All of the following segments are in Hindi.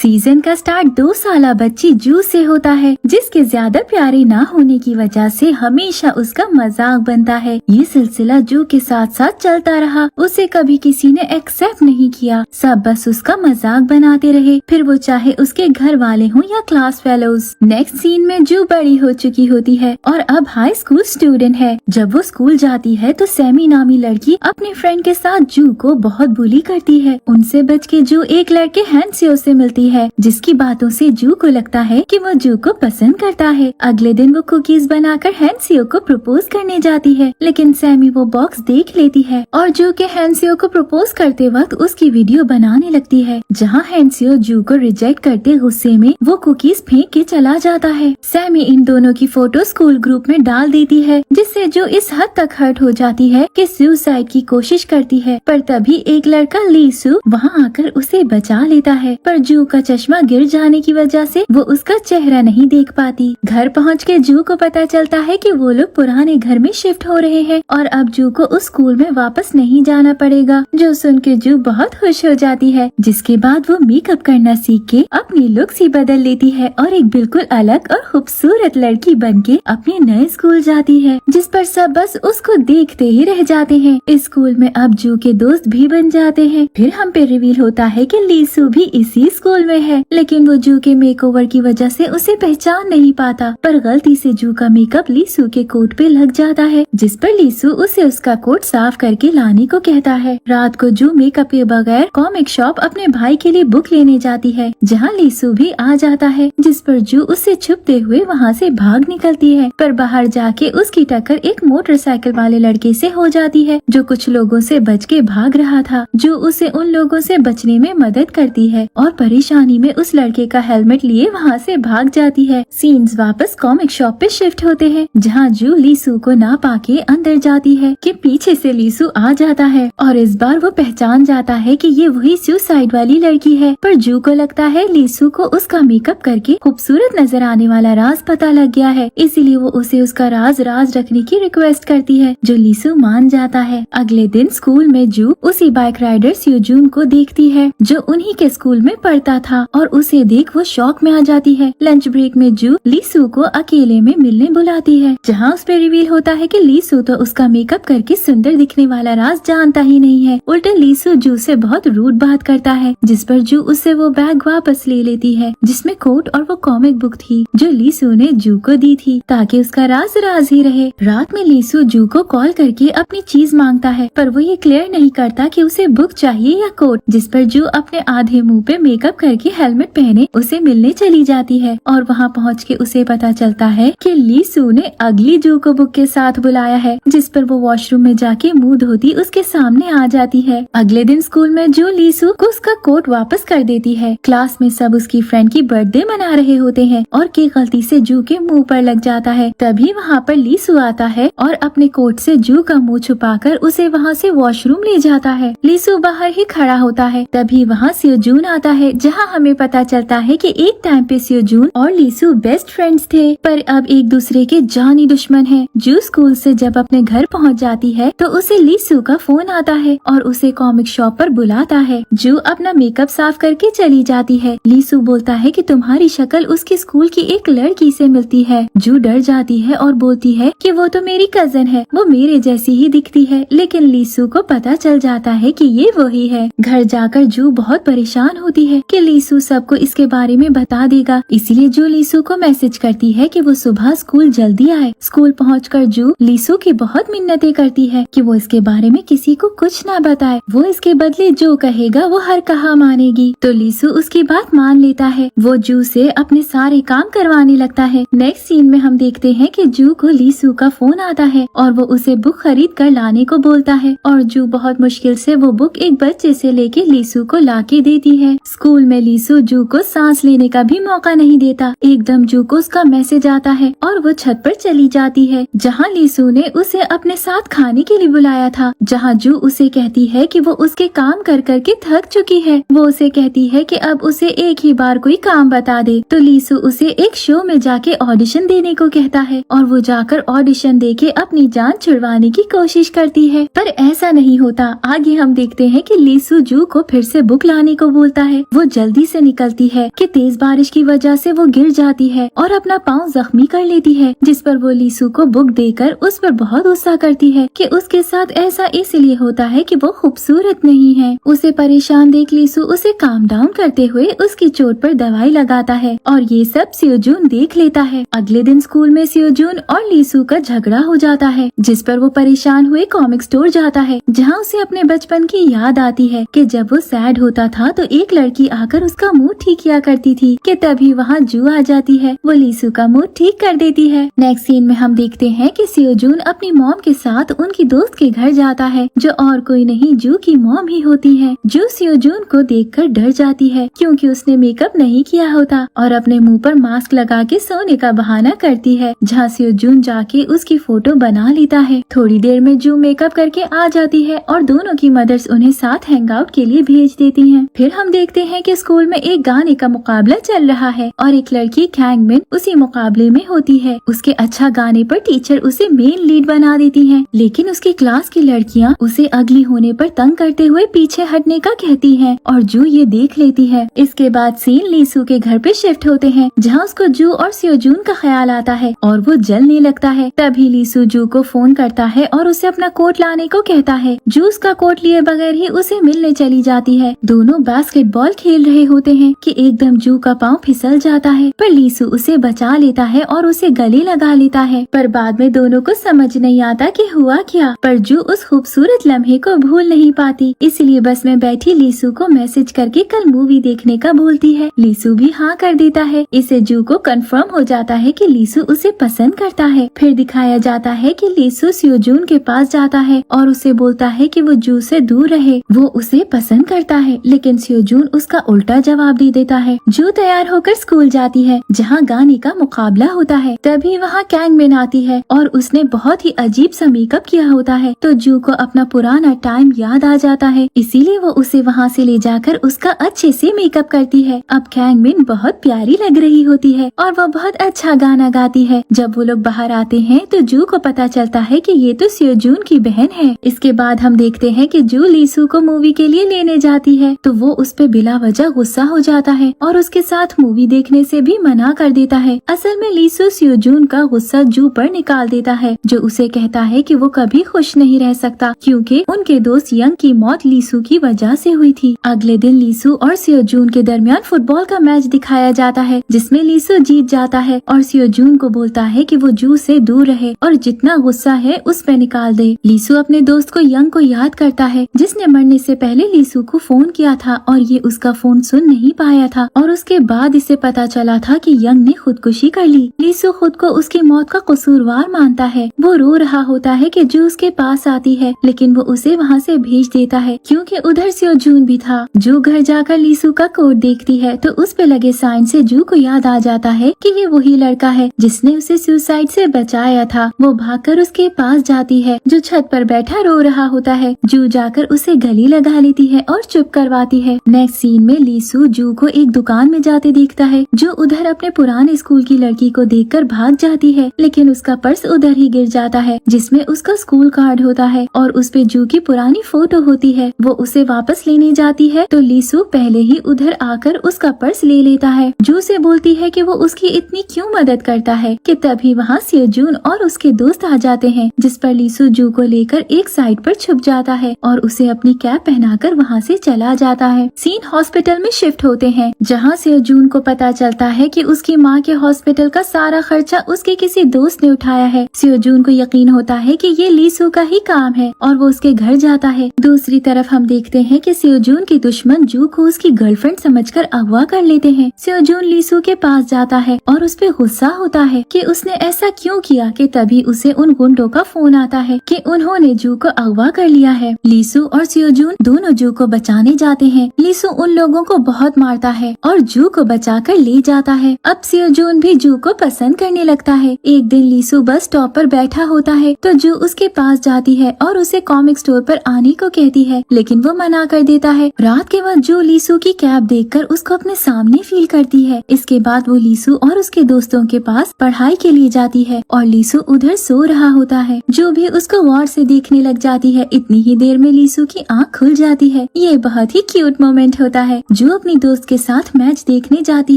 सीजन का स्टार्ट 2 साला बच्ची जू से होता है, जिसके ज्यादा प्यारे ना होने की वजह से हमेशा उसका मजाक बनता है। ये सिलसिला जू के साथ साथ चलता रहा। उसे कभी किसी ने एक्सेप्ट नहीं किया, सब बस उसका मजाक बनाते रहे, फिर वो चाहे उसके घर वाले हों या क्लास फेलोज। नेक्स्ट सीन में जू बड़ी हो चुकी होती है और अब हाई स्कूल स्टूडेंट है। जब वो स्कूल जाती है तो सैमी नामी लड़की अपने फ्रेंड के साथ जू को बहुत बुली करती है। उनसे बच के जू एक लड़के हैंसियो से मिलती है, जिसकी बातों से जू को लगता है कि वो जू को पसंद करता है। अगले दिन वो कुकीज बनाकर हैंसियो को प्रपोज करने जाती है, लेकिन सैमी वो बॉक्स देख लेती है और जू के हैंसियो को प्रपोज करते वक्त उसकी वीडियो बनाने लगती है, जहाँ हैंसियो जू को रिजेक्ट करते गुस्से में वो कुकीज फेंक के चला जाता है। सैमी इन दोनों की फोटो स्कूल ग्रुप में डाल देती है, जिससे जो इस हद तक हर्ट हो जाती है कि सुसाइड की कोशिश करती है। पर तभी एक लड़का लीसू वहाँ आकर उसे बचा लेता है, पर जू का चश्मा गिर जाने की वजह से वो उसका चेहरा नहीं देख पाती। घर पहुँच के जू को पता चलता है कि वो लोग पुराने घर में शिफ्ट हो रहे हैं और अब जू को उस स्कूल में वापस नहीं जाना पड़ेगा, जो सुन के जू बहुत खुश हो जाती है। जिसके बाद वो मेकअप करना सीख के अपनी लुक्स ही बदल लेती है और एक बिल्कुल अलग और खूबसूरत लड़की बनके अपने नए स्कूल जाती है, जिस पर सब बस उसको देखते ही रह जाते हैं। इस स्कूल में अब जू के दोस्त भी बन जाते हैं। फिर हम पे रिवील होता है कि लीसू भी इसी स्कूल में है, लेकिन वो जू के मेकओवर की वजह से उसे पहचान नहीं पाता। पर गलती से जू का मेकअप लीसू के कोट पे लग जाता है, जिस पर लीसू उसे उसका कोट साफ करके लाने को कहता है। रात को जू मेकअप के बगैर कॉमिक शॉप अपने भाई के लिए बुक लेने जाती है, जहाँ लीसू भी आ जाता है, जिस पर जू उससे छुपते हुए वहाँ से भाग निकलती है। पर बाहर जाके उसकी टक्कर एक मोटरसाइकिल वाले लड़के से हो जाती है, जो कुछ लोगों से बच के भाग रहा था। जू उसे उन लोगों से बचने में मदद करती है और परेशानी में उस लड़के का हेलमेट लिए वहाँ से भाग जाती है। सीन्स वापस कॉमिक शॉप पे शिफ्ट होते हैं, जहाँ जू लीसू को ना पाके अंदर जाती है कि पीछे से लीसू आ जाता है और इस बार वो पहचान जाता है कि ये वही सुसाइड वाली लड़की है। पर जू को लगता है लीसू को उसका मेकअप करके खूबसूरत नजर आने वाला राज पता लग गया है, इसीलिए वो उसे उसका राज रखने की रिक्वेस्ट करती है, जो लीसू मान जाता है। अगले दिन स्कूल में जू उसी बाइक राइडर स्यूजून को देखती है, जो उन्हीं के स्कूल में पढ़ता था, और उसे देख वो शॉक में आ जाती है। लंच ब्रेक में जू लीसू को अकेले में मिलने बुलाती है, जहाँ उस पे रिवील होता है कि लीसू तो उसका मेकअप करके सुंदर दिखने वाला राज जानता ही नहीं है। उल्टा लीसू जू से बहुत रूड बात करता है, जिस पर जू उससे वो बैग वापस ले लेती है, जिसमें कोट और वो कॉमिक बुक थी, जो लीसू ने जू को दी थी ताकि उसका राज ही रहे। रात में लीसू जू को कॉल करके अपनी चीज मांगता है, पर वो ये क्लियर नहीं करता कि उसे बुक चाहिए या कोट, जिस पर जू अपने आधे मुंह पे मेकअप करके हेलमेट पहने उसे मिलने चली जाती है। और वहाँ पहुँच के उसे पता चलता है कि लीसू ने अगली जू को बुक के साथ बुलाया है, जिस पर वो वॉशरूम में जाके मुंह धोती उसके सामने आ जाती है। अगले दिन स्कूल में जू लीसू को उसका कोट वापस कर देती है। क्लास में सब उसकी फ्रेंड की बर्थडे मना रहे होते हैं और केक गलती से जू के मुंह पर लग जाता है। तभी वहाँ पर लीसू आता है और अपने कोट से जू का मुंह छुपाकर उसे वहाँ से वॉशरूम ले जाता है। लीसू बाहर ही खड़ा होता है। तभी वहाँ स्यूजून आता है, जहाँ हमें पता चलता है कि एक टाइम पे स्यूजून और लीसू बेस्ट फ्रेंड्स थे, पर अब एक दूसरे के जानी दुश्मन हैं। जू स्कूल से जब अपने घर पहुँच जाती है तो उसे लीसू का फोन आता है और उसे कॉमिक शॉप पर बुलाता है। जू अपना मेकअप साफ करके चली जाती है। लीसू बोलता है कि तुम्हारी शक्ल उसकी स्कूल की एक लड़की से मिलती है। जू डर जाती है और बोलती है कि वो तो मेरी कजन है, वो मेरे जैसी ही दिखती है, लेकिन लीसू को पता चल जाता है कि ये वही है। घर जाकर जू बहुत परेशान होती है कि लीसू सबको इसके बारे में बता देगा, इसीलिए जू लीसू को मैसेज करती है कि वो सुबह स्कूल जल्दी आए। स्कूल पहुंचकर जू लीसू की बहुत मिन्नतें करती है कि वो इसके बारे में किसी को कुछ ना बताए, वो इसके बदले जो कहेगा वो हर कहा मानेगी। तो लीसू उसकी बात मान लेता है। वो जू से अपने सारे काम करवाने लगता है। नेक्स्ट सीन में हम देखते हैं कि जू को लीसू का फोन आता है और वो उसे बुक खरीद कर लाने को बोलता है, और जू बहुत मुश्किल से वो बुक एक बच्चे से लेके लीसू को लाके देती है। स्कूल में लीसू जू को सांस लेने का भी मौका नहीं देता। एकदम जू को उसका मैसेज आता है और वो छत पर चली जाती है, जहाँ लीसू ने उसे अपने साथ खाने के लिए बुलाया था। जहाँ जू उसे कहती है कि वो उसके काम कर करके थक चुकी है। वो उसे कहती है कि अब उसे एक ही बार कोई काम बता दे। तो लीसू उसे एक शो में जाके ऑडिशन देने को कहता है और वो जाकर ऑडिशन देके अपनी जान छुड़वाने की कोशिश करती है, पर ऐसा नहीं होता। आगे हम देखते हैं कि लीसू जू को फिर से बुक लाने को बोलता है। वो जल्दी जल्दी से निकलती है कि तेज बारिश की वजह से वो गिर जाती है और अपना पाँव जख्मी कर लेती है, जिस पर वो लीसू को बुक देकर उस पर बहुत गुस्सा करती है कि उसके साथ ऐसा इसलिए होता है कि वो खूबसूरत नहीं है। उसे परेशान देख लीसू उसे काम डाउन करते हुए उसकी चोट पर दवाई लगाता है और ये सब सियोजून देख लेता है। अगले दिन स्कूल में सियोजून और लीसू का झगड़ा हो जाता है, जिस पर वो परेशान हुए कॉमिक स्टोर जाता है, जहाँ उसे अपने बचपन की याद आती है कि जब वो सैड होता था तो एक लड़की आकर उसका मूड ठीक किया करती थी कि तभी वहाँ जू आ जाती है, वो लीसू का मूड ठीक कर देती है। नेक्स्ट सीन में हम देखते हैं कि सियोजून अपनी मॉम के साथ उनकी दोस्त के घर जाता है, जो और कोई नहीं जू की मॉम ही होती है। जू सियोजून को देखकर डर जाती है क्योंकि उसने मेकअप नहीं किया होता और अपने मुंह पर मास्क लगा के सोने का बहाना करती है, जहाँ सियोजून जाके उसकी फोटो बना लेता है। थोड़ी देर में जू मेकअप करके आ जाती है और दोनों की मदर्स उन्हें साथ हैंग आउट के लिए भेज देती हैं। फिर हम देखते हैं कि स्कूल में एक गाने का मुकाबला चल रहा है और एक लड़की कैंगमिन उसी मुकाबले में होती है। उसके अच्छा गाने पर टीचर उसे मेन लीड बना देती हैं, लेकिन उसकी क्लास की लड़कियां उसे अगली होने पर तंग करते हुए पीछे हटने का कहती हैं और जू ये देख लेती है। इसके बाद सीन लीसू के घर पे शिफ्ट होते हैं, जहाँ उसको जू और सियोजून का ख्याल आता है और वो जलने लगता है। तभी लीसू जू को फोन करता है और उसे अपना कोट लाने को कहता है। जू उसका कोट लिए बगैर ही उसे मिलने चली जाती है। दोनों बास्केटबॉल खेल रहे होते हैं कि एकदम जू का पाँव फिसल जाता है, पर लीसू उसे बचा लेता है और उसे गले लगा लेता है। पर बाद में दोनों को समझ नहीं आता कि हुआ क्या, पर जू उस खूबसूरत लम्हे को भूल नहीं पाती, इसलिए बस में बैठी लीसू को मैसेज करके कल मूवी देखने का बोलती है। लीसू भी हाँ कर देता है। इसे जू को कंफर्म हो जाता है कि लीसू उसे पसंद करता है। फिर दिखाया जाता है कि लीसू सियोजून के पास जाता है और उसे बोलता है कि वो जू से दूर रहे, वो उसे पसंद करता है, लेकिन सियोजून उसका उल्टा जवाब दे देता है। जू तैयार होकर स्कूल जाती है, जहाँ गाने का मुकाबला होता है। तभी वहाँ कैंगमिन आती है और उसने बहुत ही अजीब सा मेकअप किया होता है, तो जू को अपना पुराना टाइम याद आ जाता है, इसीलिए वो उसे वहाँ से ले जाकर उसका अच्छे से मेकअप करती है। अब कैंगमिन बहुत प्यारी लग रही होती है और वो बहुत अच्छा गाना गाती है। जब वो लोग बाहर आते हैं तो जू को पता चलता है कि ये तो सियोजून की बहन है। इसके बाद हम देखते हैं कि जू लीसू को मूवी के लिए लेने जाती है, तो वो उस पे बिला वजह गुस्सा हो जाता है और उसके साथ मूवी देखने से भी मना कर देता है। असल में लीसू सियोजून का गुस्सा जू पर निकाल देता है, जो उसे कहता है कि वो कभी खुश नहीं रह सकता क्योंकि उनके दोस्त यंग की मौत लीसू की वजह से हुई थी। अगले दिन लीसू और सियोजून के दरमियान फुटबॉल का मैच दिखाया जाता है, जिसमें लीसू जीत जाता है और सियोजून को बोलता है कि वो जू से दूर रहे और जितना गुस्सा है उस पे निकाल दे। लीसू अपने दोस्त को यंग को याद करता है, जिसने मरने से पहले लीसू को फोन किया था और ये उसका फोन सुन नहीं पाया था और उसके बाद इसे पता चला था कि यंग ने खुदकुशी कर ली। लीसू खुद को उसकी मौत का कसूरवार मानता है। वो रो रहा होता है कि जू उसके पास आती है, लेकिन वो उसे वहाँ से भेज देता है क्योंकि उधर सियोजून भी था। जू घर जाकर लीसू का कोट देखती है तो उस पे लगे साइन से जू को याद आ जाता है कि ये वही लड़का है जिसने उसे सुसाइड से बचाया था। वो भागकर उसके पास जाती है, जो छत पर बैठा रो रहा होता है। जू जाकर उसे गले लगा लेती है और चुप करवाती है। नेक्स्ट सीन में लीसू जू को एक दुकान में जाते देखता है। जो उधर अपने पुराने स्कूल की लड़की को देखकर भाग जाती है, लेकिन उसका पर्स उधर ही गिर जाता है, जिसमें उसका स्कूल कार्ड होता है और उस पे जू की पुरानी फोटो होती है। वो उसे वापस लेने जाती है तो लीसू पहले ही उधर आकर उसका पर्स ले लेता है। जू से बोलती है कि वो उसकी इतनी क्यों मदद करता है कि तभी वहाँ सियोजून और उसके दोस्त आ जाते हैं, जिस पर लीसू जू को लेकर एक साइड पर छुप जाता है और उसे अपनी कैप पहनाकर वहाँ से चला जाता है। सीन हॉस्पिटल में शिफ्ट होते हैं, जहाँ सियोजून को पता चलता है कि उसकी माँ के हॉस्पिटल का सारा खर्चा उसके किसी दोस्त ने उठाया है। सियोजून को यकीन होता है कि ये लीसू का ही काम है और वो उसके घर जाता है। दूसरी तरफ हम देखते हैं कि सियोजून के दुश्मन जू को उसकी गर्लफ्रेंड समझकर अगवा कर लेते हैं। सियोजून लीसू के पास जाता है और उस पे गुस्सा होता है कि उसने ऐसा क्यों किया कि तभी उसे उन गुंडों का फोन आता है कि उन्होंने जू को अगवा कर लिया है। लीसू और सियोजून दोनों जू को बचाने जाते हैं। लीसू उन लोगों को बहुत मारता है और जू को बचाकर ले जाता है। अब सियोजून भी जू को पसंद करने लगता है। एक दिन लीसू बस स्टॉप पर बैठा होता है तो जू उसके पास जाती है और उसे कॉमिक स्टोर पर आने को कहती है, लेकिन वो मना कर देता है। रात के वक्त जू लीसू की कैप देखकर उसको अपने सामने फील करती है। इसके बाद वो लीसू और उसके दोस्तों के पास पढ़ाई के लिए जाती है और लीसू उधर सो रहा होता है। जो भी उसको गौर से देखने लग जाती है। इतनी ही देर में लीसू की आँख खुल जाती है। ये बहुत ही क्यूट मोमेंट होता है। जू अपनी दोस्त के साथ मैच देखने जाती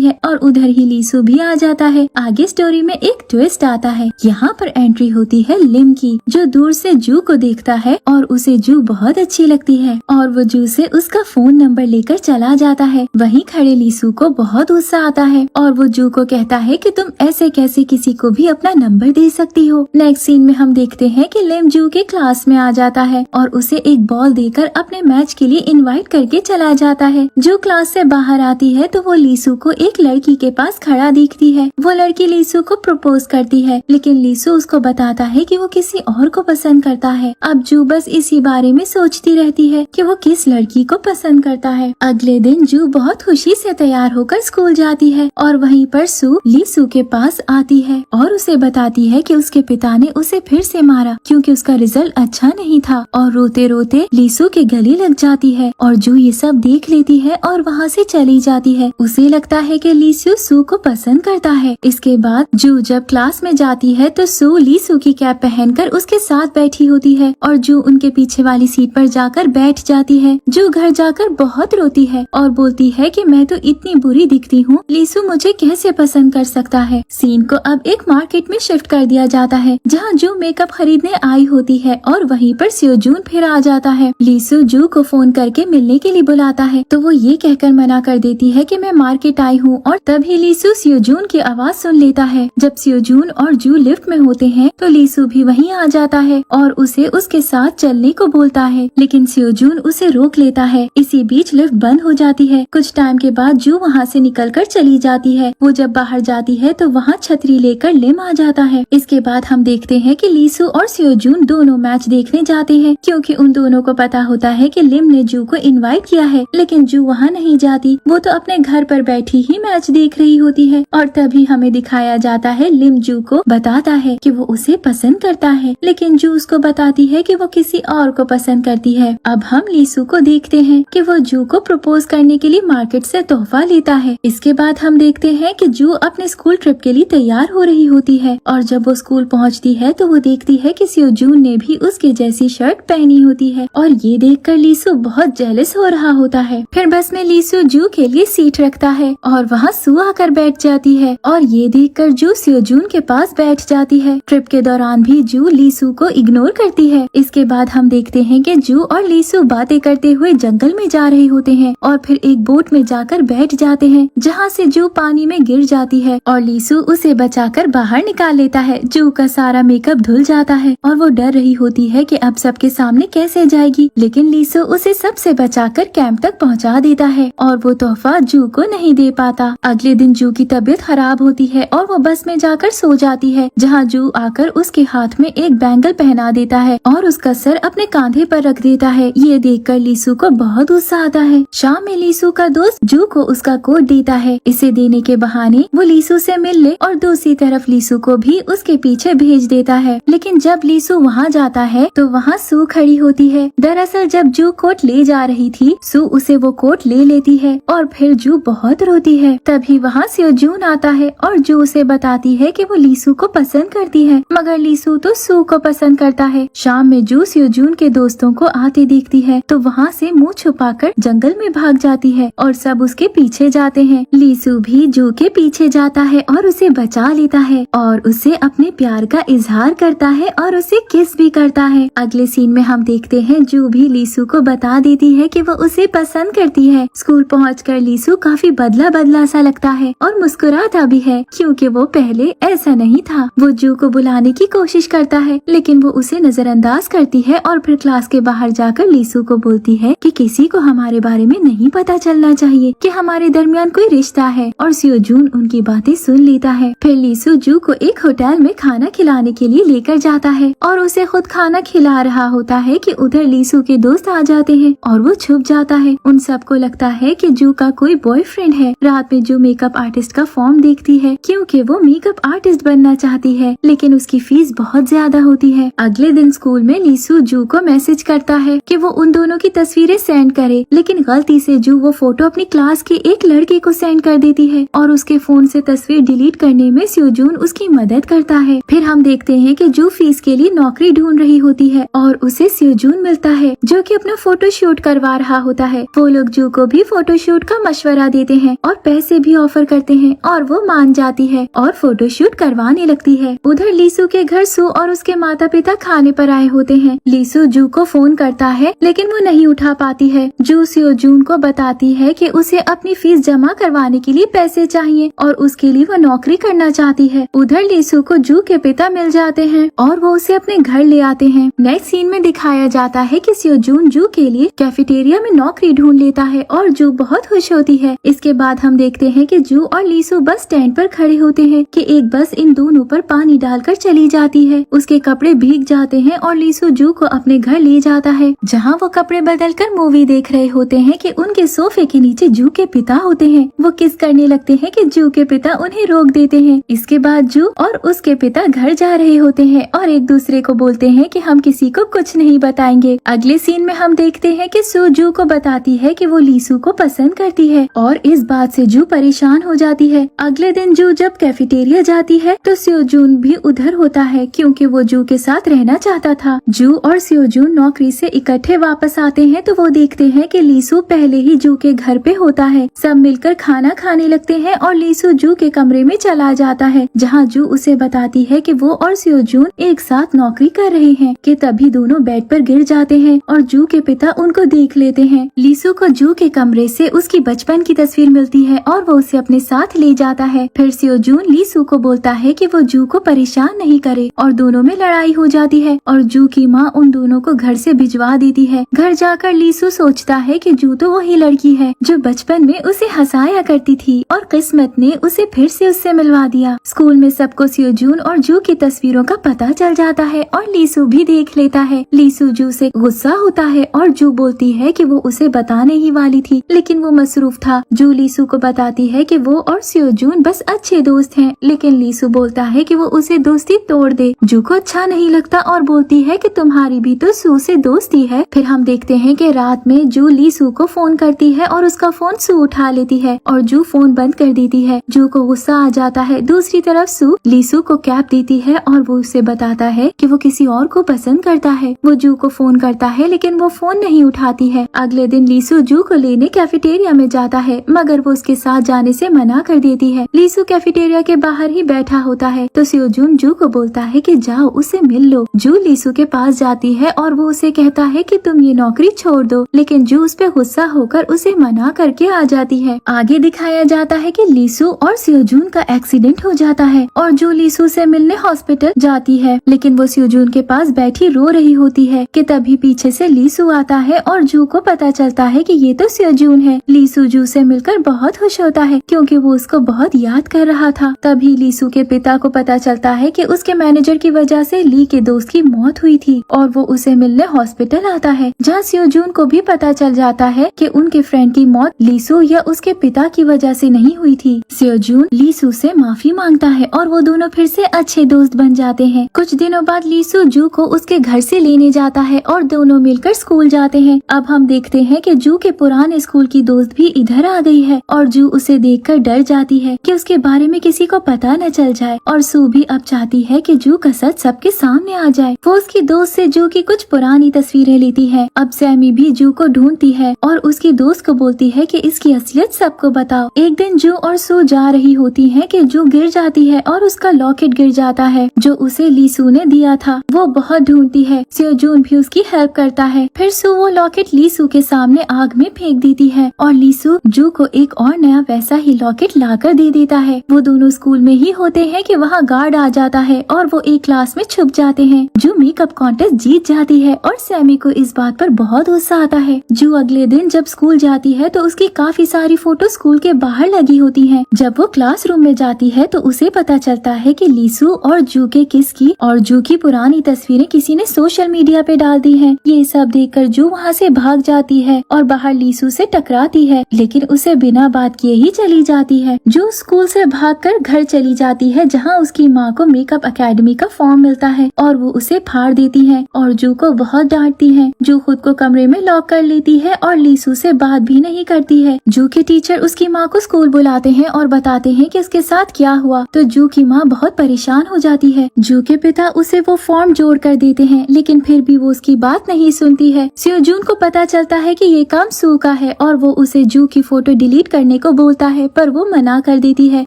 है और उधर ही लीसू भी आ जाता है। आगे स्टोरी में एक ट्विस्ट आता है। यहाँ पर एंट्री होती है लिम की, जो दूर से जू को देखता है और उसे जू बहुत अच्छी लगती है और वो जू से उसका फोन नंबर लेकर चला जाता है। वहीं खड़े लीसू को बहुत गुस्सा आता है और वो जू को कहता है कि तुम ऐसे कैसे किसी को भी अपना नंबर दे सकती हो। नेक्स्ट सीन में हम देखते हैं कि लिम जू के क्लास में आ जाता है और उसे एक बॉल देकर अपने मैच के लिए इनवाइट करके चला जाता है। जो क्लास से बाहर आती है तो वो लीसू को एक लड़की के पास खड़ा दिखती है। वो लड़की लीसू को प्रपोज करती है, लेकिन लीसू उसको बताता है कि वो किसी और को पसंद करता है। अब जू बस इसी बारे में सोचती रहती है कि वो किस लड़की को पसंद करता है। अगले दिन जू बहुत खुशी से तैयार होकर स्कूल जाती है और वहीं पर सू लीसू के पास आती है और उसे बताती है कि उसके पिता ने उसे फिर से मारा क्योंकि उसका रिजल्ट अच्छा नहीं था और रोते रोते लीसू के गले लग जाती है और जू ये सब देख लेती है और वहाँ से चली जाती है। उसे लगता है कि लीसू सू को पसंद करता है। इसके बाद जू जब क्लास में जाती है तो सू लीसू की कैप पहनकर उसके साथ बैठी होती है और जू उनके पीछे वाली सीट पर जाकर बैठ जाती है। जू घर जाकर बहुत रोती है और बोलती है कि मैं तो इतनी बुरी दिखती हूँ, लीसू मुझे कैसे पसंद कर सकता है। सीन को अब एक मार्केट में शिफ्ट कर दिया जाता है जहाँ जू मेकअप खरीदने आई होती है और वहीं पर स्योजून फिर आ जाता है। लीसू जू को फोन करके मिलने के लिए बुलाता है तो वो ये कहकर मना कर देती है कि मैं मार्केट आई हूँ और तभी लीसू स्योजून की आवाज सुन लेता है। जब स्योजून और जू लिफ्ट में होते हैं तो लीसू भी वहीं आ जाता है और उसे उसके साथ चलने को बोलता है, लेकिन स्योजून उसे रोक लेता है। इसी बीच लिफ्ट बंद हो जाती है। कुछ टाइम के बाद जू वहाँ से निकलकर चली जाती है। वो जब बाहर जाती है तो वहाँ छतरी लेकर लिम आ जाता है। इसके बाद हम देखते हैं कि लीसू और स्योजून दोनों मैच देखने जाते हैं क्योंकि उन दोनों को पता होता है कि लिम ने जू को इनवाइट किया है, लेकिन जू वहाँ नहीं जाती। वो तो अपने घर पर बैठी ही मैच देख रही होती है और तभी हमें दिखाया जाता है लिम जू को बताता है कि वो उसे पसंद करता है, लेकिन जू उसको बताती है कि वो किसी और को पसंद करती है। अब हम लीसू को देखते हैं कि वो जू को प्रपोज करने के लिए मार्केट से तोहफा लेता है। इसके बाद हम देखते हैं कि जू अपने स्कूल ट्रिप के लिए तैयार हो रही होती है और जब वो स्कूल पहुँचती है तो वो देखती है कि स्योजून ने भी उसके जैसी शर्ट पहनी होती है और ये देखकर लीसू बहुत जेलस हो रहा होता है। फिर बस में लीसू जू के लिए सीट रखता है और वहाँ सू आकर बैठ जाती है और ये देखकर जू स्योजून के पास बैठ जाती है। ट्रिप के दौरान भी जू लीसू को इग्नोर करती है। इसके बाद हम देखते हैं कि जू और लीसू बातें करते हुए जंगल में जा रहे होते हैं और फिर एक बोट में जाकर बैठ जाते हैं जहाँ से जू पानी में गिर जाती है और लीसू उसे बचाकर बाहर निकाल लेता है। जू का सारा मेकअप धुल जाता है और वो डर रही होती है कि अब सबके सामने कैसे जाएगी, लेकिन लीसू उसे सबसे बचाकर कैंप तक पहुंचा देता है और वो तोहफा जू को नहीं दे पाता। अगले दिन जू की तबीयत खराब होती है और वो बस में जाकर सो जाती है जहाँ जू आकर उसके हाथ में एक बैंगल पहना देता है और उसका सर अपने कांधे पर रख देता है। ये देखकर लीसू को बहुत गुस्सा आता है। शाम में लीसू का दोस्त जू को उसका कोट देता है। इसे देने के बहाने वो लीसू से मिल ले और दूसरी तरफ लीसू को भी उसके पीछे भेज देता है, लेकिन जब लीसू वहाँ जाता है तो वहाँ सू खड़ी होती है। दरअसल जब जू कोट ले जा रही थी सू उसे वो कोट ले लेती है और फिर जू बहुत रोती है। तभी वहाँ स्योजून आता है और जू उसे बताती है कि वो लीसू को पसंद करती है, मगर लीसू तो सू को पसंद करता है। शाम में जू स्योजून के दोस्तों को आते देखती है तो वहाँ से मुंह छुपाकर जंगल में भाग जाती है और सब उसके पीछे जाते हैं। लीसू भी जू के पीछे जाता है और उसे बचा लेता है और उसे अपने प्यार का इजहार करता है और उसे किस भी करता है। अगले सीन में हम देखते हैं जू भी लीसू को बता देती है कि वो उसे पसंद करती है। स्कूल पहुंचकर लीसू काफी बदला बदला सा लगता है और मुस्कुराता भी है क्योंकि वो पहले ऐसा नहीं था। वो जू को बुलाने की कोशिश करता है लेकिन वो उसे नजरअंदाज करती है और फिर क्लास के बाहर जाकर लीसू को बोलती है कि किसी को हमारे बारे में नहीं पता चलना चाहिए कि हमारे दरमियान कोई रिश्ता है और स्योजून उनकी बातें सुन लेता है। फिर लीसू जू को एक होटल में खाना खिलाने के लिए लेकर जाता है और उसे खुद खाना खिला रहा होता है कि उधर लीसू के दोस्त आ जाते हैं और वो छुप जाता है। उन सबको लगता है कि जू का कोई बॉयफ्रेंड है। रात में जू मेकअप आर्टिस्ट का फॉर्म देखती है क्योंकि वो मेकअप आर्टिस्ट बनना चाहती है, लेकिन उसकी फीस बहुत ज्यादा होती है। अगले दिन स्कूल में लीसू जू को मैसेज करता है कि वो उन दोनों की तस्वीरें सेंड करे, लेकिन गलती से जू वो फोटो अपनी क्लास के एक लड़के को सेंड कर देती है और उसके फोन से तस्वीर डिलीट करने में स्योजून उसकी मदद करता है। फिर हम देखते हैं कि जू फीस के लिए नौकरी ढूंढ रही होती है और उसे स्योजून मिलता है जो कि अपना फोटो शूट करवा रहा होता है। वो लोग जू को भी फोटोशूट का मशवरा देते हैं और पैसे भी ऑफर करते हैं और वो मान जाती है और फोटोशूट करवाने लगती है। उधर लीसू के घर सू और उसके माता पिता खाने पर आए होते हैं। लीसू जू को फोन करता है लेकिन वो नहीं उठा पाती है। जू सियोजून को बताती है कि उसे अपनी फीस जमा करवाने के लिए पैसे चाहिए और उसके लिए वो नौकरी करना चाहती है। उधर लीसू को जू के पिता मिल जाते हैं और वो उसे अपने घर ले आते हैं। नेक्स्ट सीन में दिखाया जाता है कि सियोजून जू के लिए कैफेटेरिया में नौकरी ढूंढ लेता है और जू बहुत खुश होती है। इसके बाद हम देखते हैं कि जू और लीसू बस स्टैंड पर खड़े होते हैं कि एक बस इन दोनों पर पानी डालकर चली जाती है। उसके कपड़े भीग जाते हैं और लीसू जू को अपने घर ले जाता है जहां वो कपड़े बदलकर मूवी देख रहे होते हैं कि उनके सोफे के नीचे जू के पिता होते हैं। वो किस करने लगते हैं कि जू के पिता उन्हें रोक देते हैं। इसके बाद जू और उसके पिता घर जा रहे होते हैं और एक दूसरे को बोलते हैं कि हम किसी को कुछ नहीं बताएंगे। अगले सीन में हम देखते हैं कि सू जू को बताती है कि वो लीसू को पसंद करती है और इस बात से जू परेशान हो जाती है। अगले दिन जू जब कैफेटेरिया जाती है तो सियोजून भी उधर होता है क्योंकि वो जू के साथ रहना चाहता था। जू और सियोजून नौकरी से इकट्ठे वापस आते हैं तो वो देखते हैं कि लीसू पहले ही जू के घर पे होता है। सब मिलकर खाना खाने लगते हैं और लीसू जू के कमरे में चला जाता है जहाँ जू उसे बताती है कि वो और सियोजून एक साथ नौकरी कर रहे हैं कि तभी दोनों बेड पर गिर जाते हैं और जू के पिता उनको देख लेते हैं। लीसू को जू के कमरे से उसकी बचपन की तस्वीर मिलती है और वो उसे अपने साथ ले जाता है। फिर सियोजून लीसू को बोलता है कि वो जू को परेशान नहीं करे और दोनों में लड़ाई हो जाती है और जू की माँ उन दोनों को घर से भिजवा देती है। घर जाकर लीसू सोचता है कि जू तो वही लड़की है जो बचपन में उसे हंसाया करती थी और किस्मत ने उसे फिर से उससे मिलवा दिया। स्कूल में सबको सियोजून और जू की तस्वीरों का पता चल जाता है और लीसू भी देख लेता है। लीसू जू से गुस्सा होता है और जू बोलती है कि वो उसे बताने ही वाली थी लेकिन वो मसरूफ था। जू लीसू को बताती है कि वो और सियोजून बस अच्छे दोस्त हैं लेकिन लीसू बोलता है कि वो उसे दोस्ती तोड़ दे। जू को अच्छा नहीं लगता और बोलती है कि तुम्हारी भी तो सू से दोस्ती है। फिर हम देखते हैं कि रात में जू लीसू को फोन करती है और उसका फोन सू उठा लेती है और जू फोन बंद कर देती है। जू को गुस्सा आ जाता है। दूसरी तरफ सू लीसू को कैप देती है और वो उसे बताता है कि वो किसी और को पसंद करता है। वो जू को फोन करता है लेकिन वो फोन नहीं उठाती है। अगले दिन लीसू जू को लेने कैफेटेरिया में जाता है मगर वो उसके साथ जाने से मना कर देती है। लीसू कैफेटेरिया के बाहर ही बैठा होता है तो सियोजून जू को बोलता है कि जाओ उसे मिल लो। जू लीसू के पास जाती है और वो उसे कहता है कि तुम ये नौकरी छोड़ दो लेकिन जू उस पे गुस्सा होकर उसे मना करके आ जाती है। आगे दिखाया जाता है कि लीसू और सियोजून का एक्सीडेंट हो जाता है और जू लीसू से मिलने हॉस्पिटल जाती है लेकिन वो सियोजून के पास बैठी रो रही होती है कि तभी पीछे से लीसू आता है और जू को पता चलता है कि ये तो सियोजून है। लीसू जू से मिलकर बहुत खुश होता है क्योंकि वो उसको बहुत याद कर रहा था। तभी लीसू के पिता को पता चलता है कि उसके मैनेजर की वजह से ली के दोस्त की मौत हुई थी और वो उसे मिलने हॉस्पिटल आता है जहाँ सियोजून को भी पता चल जाता है कि उनके फ्रेंड की मौत लीसू या उसके पिता की वजह से नहीं हुई थी। सियोजून लीसू से माफी मांगता है और वो दोनों फिर से अच्छे दोस्त बन जाते हैं। कुछ दिनों बाद लीसू जू को उसके घर से लेने जाता है और दोनों मिलकर स्कूल जाते हैं। अब हम देखते हैं कि जू के पुराने स्कूल की दोस्त भी इधर आ गई है और जू उसे देखकर डर जाती है कि उसके बारे में किसी को पता न चल जाए और सू भी अब चाहती है कि जू का सच सबके सामने आ जाए। वो उसकी दोस्त से जू की कुछ पुरानी तस्वीरें लेती है। अब सैमी भी जू को ढूंढती है और उसकी दोस्त को बोलती है कि इसकी असलियत सबको बताओ। एक दिन जू और सू जा रही होती है कि जू गिर जाती है और उसका लॉकेट गिर जाता है जो उसे लीसू ने दिया था। वो बहुत ढूंढती है। सियोजून भी उसकी हेल्प करता है। फिर सू वो लॉकेट लीसू के सामने आग में फेंक देती है और लीसू जू को एक और नया वैसा ही लॉकेट लाकर दे देता है। वो दोनों स्कूल में ही होते हैं कि वहाँ गार्ड आ जाता है और वो एक क्लास में छुप जाते हैं। जू मेकअप कॉन्टेस्ट जीत जाती है और सैमी को इस बात पर बहुत गुस्सा आता है। जू अगले दिन जब स्कूल जाती है तो उसकी काफी सारी फोटो स्कूल के बाहर लगी होती हैं। जब वो क्लासरूम में जाती है तो उसे पता चलता है कि लीसू और जू के किस की और जू की पुरानी तस्वीरें किसी ने सोशल मीडिया पे डाल दी हैं। ये सब देखकर जू वहाँ से भाग जाती है और बाहर लीसू से टकराती है लेकिन उसे बिना बात किए ही चली जाती है। जू स्कूल से भागकर घर चली जाती है जहाँ उसकी माँ को मेकअप एकेडमी का फॉर्म मिलता है और वो उसे फाड़ देती है और जू को बहुत डांटती है। जू खुद को कमरे में लॉक कर लेती है और लीसू से बात भी नहीं करती है। जू के टीचर उसकी माँ को स्कूल बुलाते हैं और और बताते हैं कि उसके साथ क्या हुआ। तो जू की माँ बहुत परेशान हो जाती है। जू के पिता उसे वो फॉर्म जोड़ कर देते हैं, लेकिन फिर भी वो उसकी बात नहीं सुनती है। सियोजून को पता चलता है कि ये काम सू का है और वो उसे जू की फोटो डिलीट करने को बोलता है, पर वो मना कर देती है।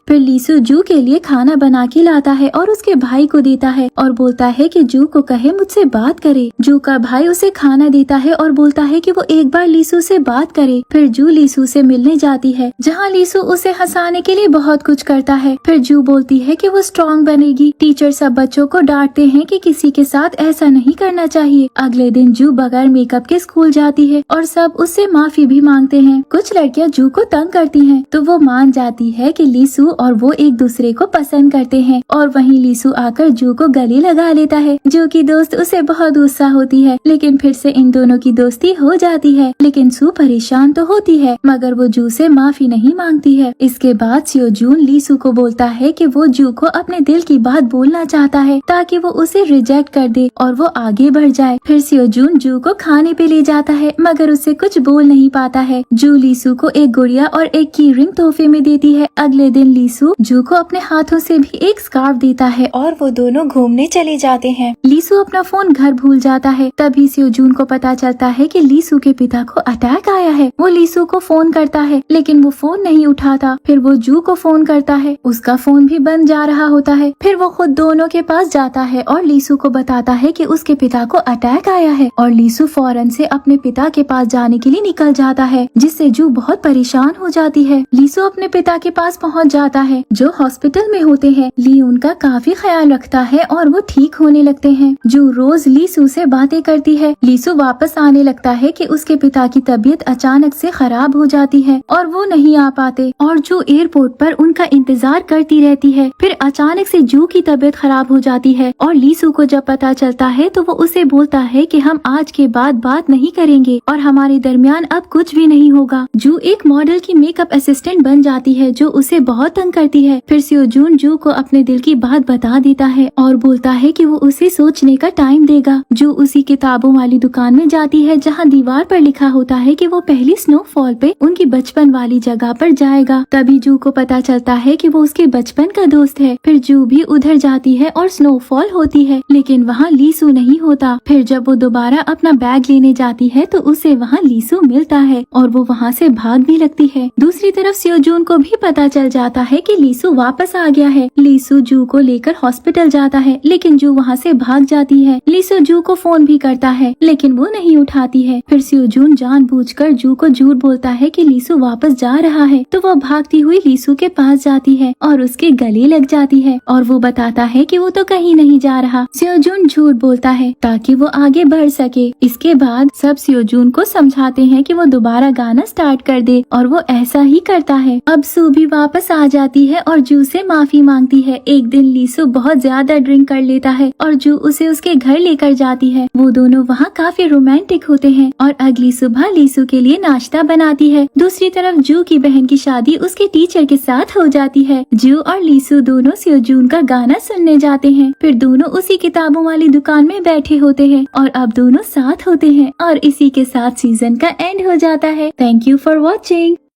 फिर लीसू जू के लिए खाना बना के लाता है और उसके भाई को देता है और बोलता है कि जू को कहे मुझसे बात करे। जू का भाई उसे खाना देता है और बोलता है कि वो एक बार लीसू से बात करे। फिर जू लीसू से मिलने जाती है, जहाँ लीसू उसे हंसाने के लिए बहुत कुछ करता है। फिर जू बोलती है कि वो स्ट्रॉन्ग बनेगी। टीचर सब बच्चों को डांटते हैं कि किसी के साथ ऐसा नहीं करना चाहिए। अगले दिन जू बगैर मेकअप के स्कूल जाती है और सब उससे माफी भी मांगते हैं। कुछ लड़कियां जू को तंग करती हैं, तो वो मान जाती है कि लीसू और वो एक दूसरे को पसंद करते हैं और वहीं लीसू आकर जू को गले लगा लेता है। जू की दोस्त उसे बहुत गुस्सा होती है, लेकिन फिर से इन दोनों की दोस्ती हो जाती है। लेकिन सू परेशान तो होती है, मगर वो जू से माफी नहीं मांगती है। इसके बाद सियोजून लीसू को बोलता है कि वो जू को अपने दिल की बात बोलना चाहता है ताकि वो उसे रिजेक्ट कर दे और वो आगे बढ़ जाए। फिर सियोजून जू को खाने पे ले जाता है, मगर उससे कुछ बोल नहीं पाता है। जू लीसू को एक गुड़िया और एक की रिंग तोहफे में देती है। अगले दिन लीसू जू को अपने हाथों से भी एक स्कार्फ देता है और वो दोनों घूमने चले जाते हैं। लीसू अपना फोन घर भूल जाता है। तभी सियोजून को पता चलता है कि लीसू के पिता को अटैक आया है। वो लीसू को फोन करता है, लेकिन वो फोन नहीं उठाता। फिर वो जू को फोन करता है, उसका फोन भी बंद जा रहा होता है। फिर वो खुद दोनों के पास जाता है और लीसू को बताता है कि उसके पिता को अटैक आया है और लीसू फौरन से अपने पिता के पास जाने के लिए निकल जाता है, जिससे जू बहुत परेशान हो जाती है। लीसू अपने पिता के पास पहुंच जाता है, जो हॉस्पिटल में होते हैं। ली उनका काफी ख्याल रखता है और वो ठीक होने लगते हैं। जू रोज लीसू से बातें करती है। लीसू वापस आने लगता है कि उसके पिता की तबीयत अचानक से खराब हो जाती है और वो नहीं आ पाते और जू एयरपोर्ट पर उनका इंतजार करती रहती है। फिर अचानक से जू की तबीयत खराब हो जाती है और लीसू को जब पता चलता है तो वो उसे बोलता है कि हम आज के बाद बात नहीं करेंगे और हमारे दरमियान अब कुछ भी नहीं होगा। जू एक मॉडल की मेकअप असिस्टेंट बन जाती है, जो उसे बहुत तंग करती है। फिर सियोजून जू को अपने दिल की बात बता देता है और बोलता है कि वो उसे सोचने का टाइम देगा। जू उसी किताबों वाली दुकान में जाती है, जहाँ दीवार पर लिखा होता है कि वो पहली स्नोफॉल पे उनकी बचपन वाली जगह पर जाएगा। तभी जू को पता चलता है कि वो उसके बचपन का दोस्त है। फिर जू भी उधर जाती है और स्नोफॉल होती है, लेकिन वहाँ लीसू नहीं होता। फिर जब वो दोबारा अपना बैग लेने जाती है तो उसे वहाँ लीसू मिलता है और वो वहाँ से भाग भी लगती है। दूसरी तरफ सियोजून को भी पता चल जाता है कि लीसू वापस आ गया है। लीसू जू को लेकर हॉस्पिटल जाता है, लेकिन जू वहाँ से भाग जाती है। लीसू जू को फोन भी करता है, लेकिन वो नहीं उठाती है। फिर सियोजून जानबूझकर जू को झूठ बोलता है कि लीसू वापस जा रहा है, तो वो भागती हुई लीसू के पास जाती है और उसके गले लग जाती है और वो बताता है कि वो तो कहीं नहीं जा रहा। सियोजून झूठ बोलता है ताकि वो आगे बढ़ सके। इसके बाद सब सियोजून को समझाते हैं कि वो दोबारा गाना स्टार्ट कर दे और वो ऐसा ही करता है। अब सू भी वापस आ जाती है और जू से माफी मांगती है। एक दिन लीसू बहुत ज्यादा ड्रिंक कर लेता है और जू उसे उसके घर लेकर जाती है। वो दोनों वहाँ काफी रोमांटिक होते हैं और अगली सुबह लीसू के लिए नाश्ता बनाती है। दूसरी तरफ जू की बहन की शादी उसके टीचर के साथ हो जाती है। जू और लीसू दोनों सियोजून का गाना सुनने जाते हैं। फिर दोनों उसी किताबों वाली दुकान में बैठे होते हैं और अब दोनों साथ होते हैं और इसी के साथ सीजन का एंड हो जाता है। Thank you for watching.